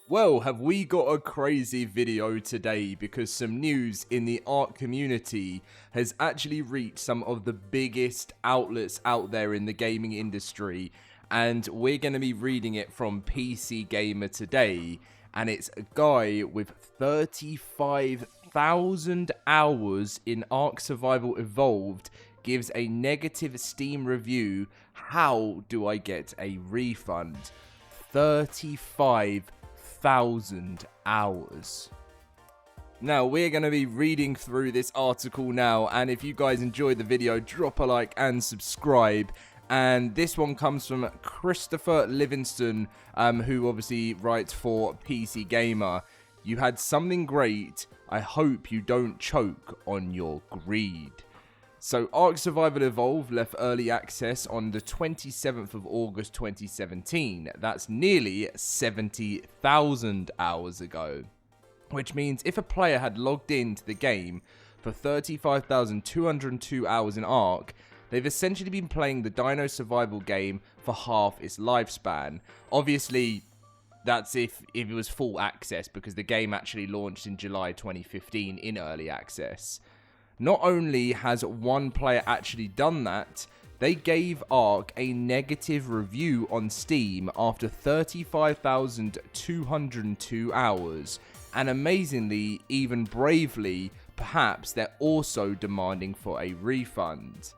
Well, have we got a crazy video today because some news in the ARK community has actually reached some of the biggest outlets out there in the gaming industry, and we're going to be reading it from PC Gamer today, and it's a guy with 35,000 hours in ARK Survival Evolved gives a negative Steam review. How do I get a refund? 35,000 hours. Now we're going to be reading through this article now, and if you guys enjoyed the video, drop a like and subscribe. And this one comes from Christopher Livingston, who obviously writes for PC Gamer. You had something great. I hope you don't choke on your greed. So, ARK Survival Evolved left early access on the 27th of August 2017. That's nearly 70,000 hours ago. Which means if a player had logged into the game for 35,202 hours in ARK, they've essentially been playing the Dino Survival game for half its lifespan. Obviously, that's if it was full access, because the game actually launched in July 2015 in early access. Not only has one player actually done that, they gave ARK a negative review on Steam after 35,202 hours, and amazingly, even bravely, perhaps they're also demanding for a refund.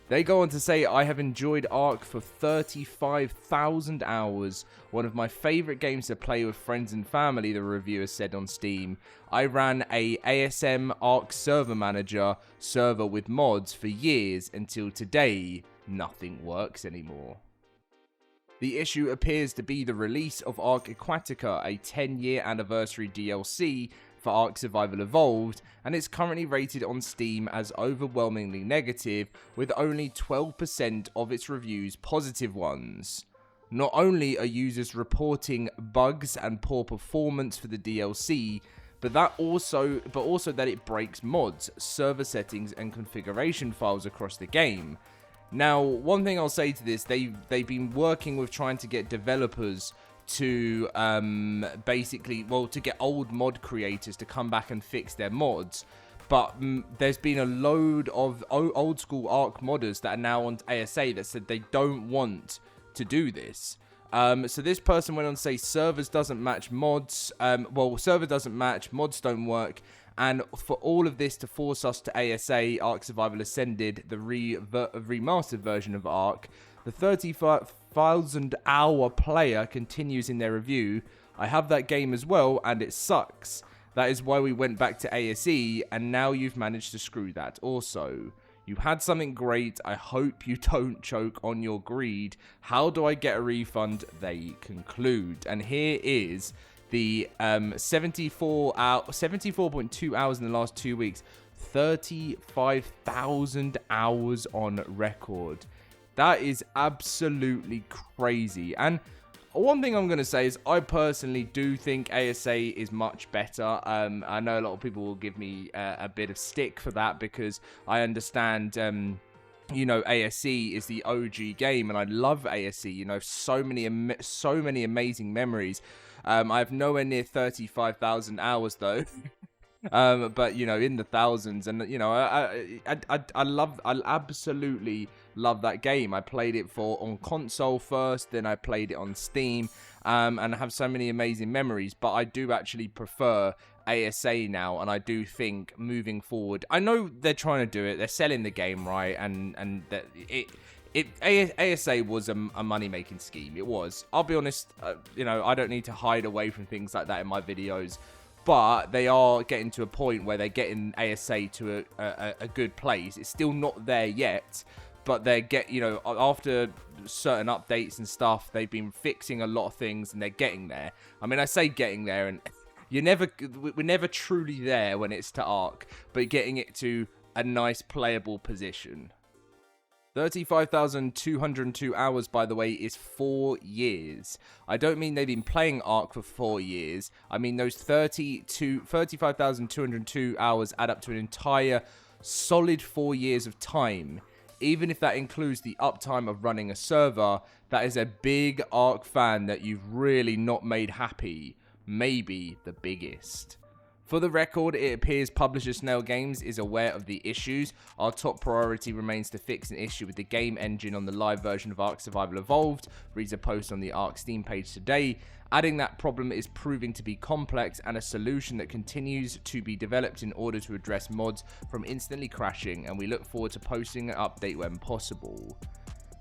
They go on to say, I have enjoyed ARK for 35,000 hours, one of my favourite games to play with friends and family, the reviewer said on Steam. I ran a ASM ARK server manager server with mods for years until today, nothing works anymore. The issue appears to be the release of ARK Aquatica, a 10-year anniversary DLC for ARK Survival Evolved, and it's currently rated on Steam as overwhelmingly negative, with only 12% of its reviews positive ones. Not only are users reporting bugs and poor performance for the DLC, but also that it breaks mods, server settings, and configuration files across the game. Now, one thing I'll say to this, they've been working with trying to get developers to basically, well, to get old mod creators to come back and fix their mods. But there's been a load of old school ARK modders that are now on ASA that said they don't want to do this. So this person went on to say servers doesn't match mods. Server doesn't match, mods don't work. And for all of this to force us to ASA ARK Survival Ascended, the remastered version of ARK, the 35,000 hour player continues in their review. I have that game as well, and it sucks. That is why we went back to ASE, and now you've managed to screw that also. You had something great. I hope you don't choke on your greed. How do I get a refund? They conclude. And here is the 74.2 hours in the last 2 weeks. 35,000 hours on record. That is absolutely crazy. And one thing I'm going to say is I personally do think ASA is much better. I know a lot of people will give me a bit of stick for that because I understand, you know, ASE is the OG game and I love ASE. You know, so many amazing memories. I have nowhere near 35,000 hours though. But you know, in the thousands, and you know, I absolutely love that game. I played it on console first, then I played it on Steam, and I have so many amazing memories. But I do actually prefer ASA now, and I do think moving forward, I know they're trying to do it, they're selling the game right, and that ASA was a money-making scheme. It was. I'll be honest, you know, I don't need to hide away from things like that in my videos. But they are getting to a point where they're getting ASA to a good place. It's still not there yet, but you know, after certain updates and stuff, they've been fixing a lot of things and they're getting there. I mean, I say getting there, and we're never truly there when it's to ARK, but getting it to a nice playable position. 35,202 hours, by the way, is 4 years. I don't mean they've been playing ARK for 4 years. I mean those 35,202 hours add up to an entire solid 4 years of time. Even if that includes the uptime of running a server, that is a big ARK fan that you've really not made happy. maybe the biggest. For the record, it appears publisher Snail Games is aware of the issues. Our top priority remains to fix an issue with the game engine on the live version of ARK Survival Evolved, reads a post on the ARK Steam page today. Adding that problem is proving to be complex and a solution that continues to be developed in order to address mods from instantly crashing, and we look forward to posting an update when possible.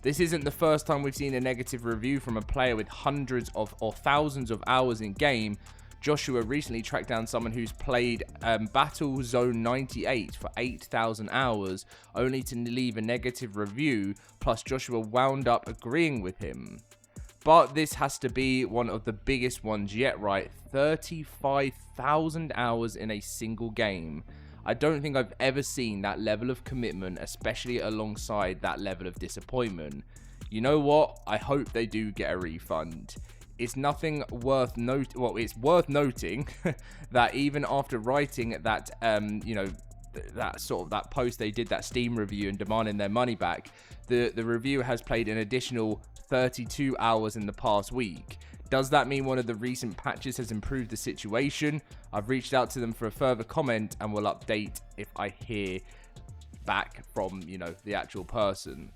This isn't the first time we've seen a negative review from a player with hundreds of or thousands of hours in game. Joshua recently tracked down someone who's played Battle Zone 98 for 8,000 hours, only to leave a negative review, plus Joshua wound up agreeing with him. But this has to be one of the biggest ones yet, right? 35,000 hours in a single game. I don't think I've ever seen that level of commitment, especially alongside that level of disappointment. You know what? I hope they do get a refund. It's nothing worth it's worth noting that even after writing that, that post they did, that Steam review, and demanding their money back, the review has played an additional 32 hours in the past week. Does that mean one of the recent patches has improved the situation? I've reached out to them for a further comment and will update if I hear back from, the actual person.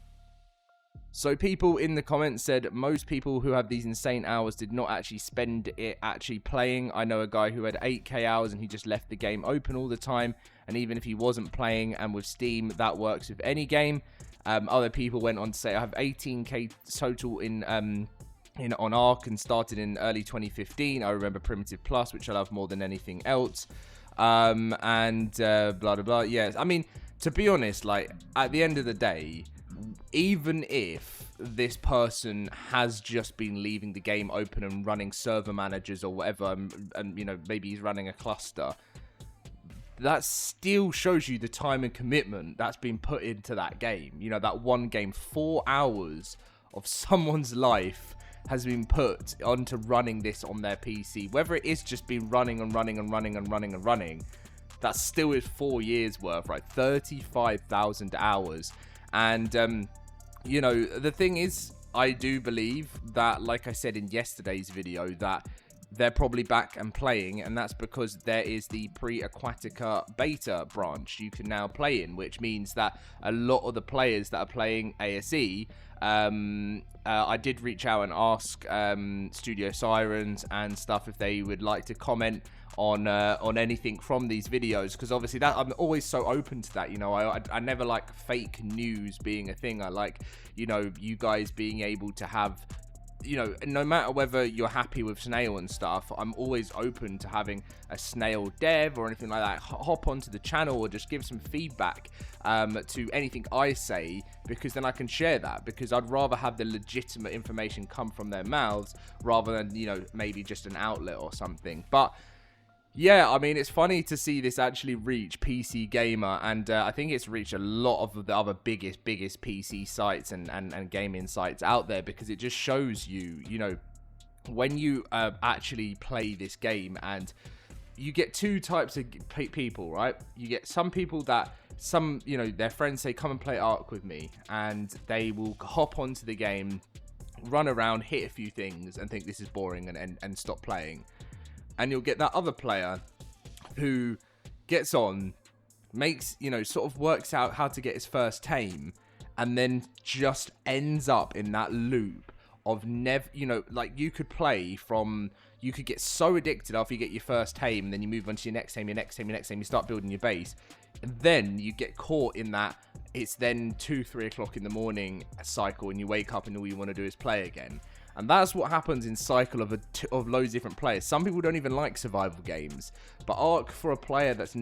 So people in the comments said most people who have these insane hours did not actually spend it actually playing. I know a guy who had 8k hours and he just left the game open all the time, and even if he wasn't playing, and with Steam that works with any game. Other people went on to say I have 18k total on ARK and started in early 2015. I remember Primitive Plus, which I love more than anything else. Blah blah blah. Yes, I mean, to be honest, like at the end of the day, even if this person has just been leaving the game open and running server managers or whatever, and maybe he's running a cluster, that still shows you the time and commitment that's been put into that game. That one game, 4 hours of someone's life has been put onto running this on their PC. Whether it is just been running, that still is 4 years worth, right? 35,000 hours. And, the thing is, I do believe that, like I said in yesterday's video, that they're probably back and playing, and that's because there is the pre-Aquatica beta branch you can now play in, which means that a lot of the players that are playing ASE, I did reach out and ask Studio Sirens and stuff if they would like to comment on anything from these videos, because obviously that I'm always so open to that. I never like fake news being a thing. I like you guys being able to have, no matter whether you're happy with Snail and stuff, I'm always open to having a Snail dev or anything like that hop onto the channel or just give some feedback to anything I say, because then I can share that, because I'd rather have the legitimate information come from their mouths rather than, maybe just an outlet or something. But yeah, I mean, it's funny to see this actually reach PC Gamer, and I think it's reached a lot of the other biggest PC sites and gaming sites out there, because it just shows you, when you actually play this game, and you get two types of people, right? You get some people that, their friends say, come and play ARK with me, and they will hop onto the game, run around, hit a few things, and think this is boring and stop playing. And you'll get that other player who gets on, makes, sort of works out how to get his first tame, and then just ends up in that loop of never, like you could get so addicted after you get your first tame, and then you move on to your next tame, you start building your base, and then you get caught in that, it's then 2-3 o'clock in the morning cycle, and you wake up and all you want to do is play again. And that's what happens in cycle of loads of different players. Some people don't even like survival games, but ARK, for a player that's,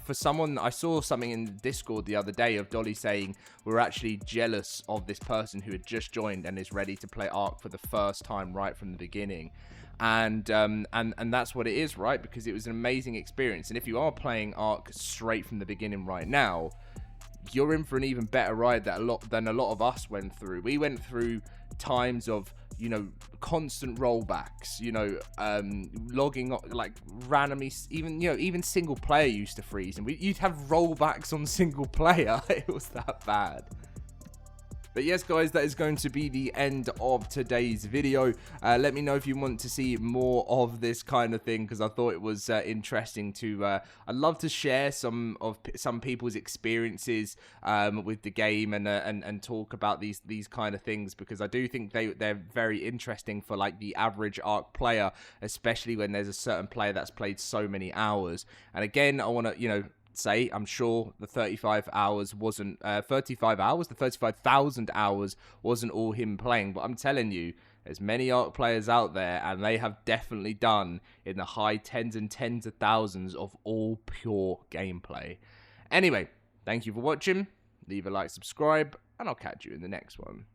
for someone, I saw something in Discord the other day of Dolly saying we're actually jealous of this person who had just joined and is ready to play ARK for the first time right from the beginning. And that's what it is, right? Because it was an amazing experience. And if you are playing ARK straight from the beginning right now, you're in for an even better ride than a lot of us went through. We went through times of, constant rollbacks, logging like randomly, even single player used to freeze, and you'd have rollbacks on single player. It was that bad. But yes, guys, that is going to be the end of today's video. Let me know if you want to see more of this kind of thing, because I thought it was interesting to... I'd love to share some people's experiences with the game and talk about these kind of things, because I do think they're very interesting for like the average ARK player, especially when there's a certain player that's played so many hours. And again, I want to, say, I'm sure the 35 hours wasn't 35 hours, the 35,000 hours wasn't all him playing, but I'm telling you, there's many ARK players out there, and they have definitely done in the high tens and tens of thousands of all pure gameplay. Anyway, thank you for watching. Leave a like, subscribe, and I'll catch you in the next one.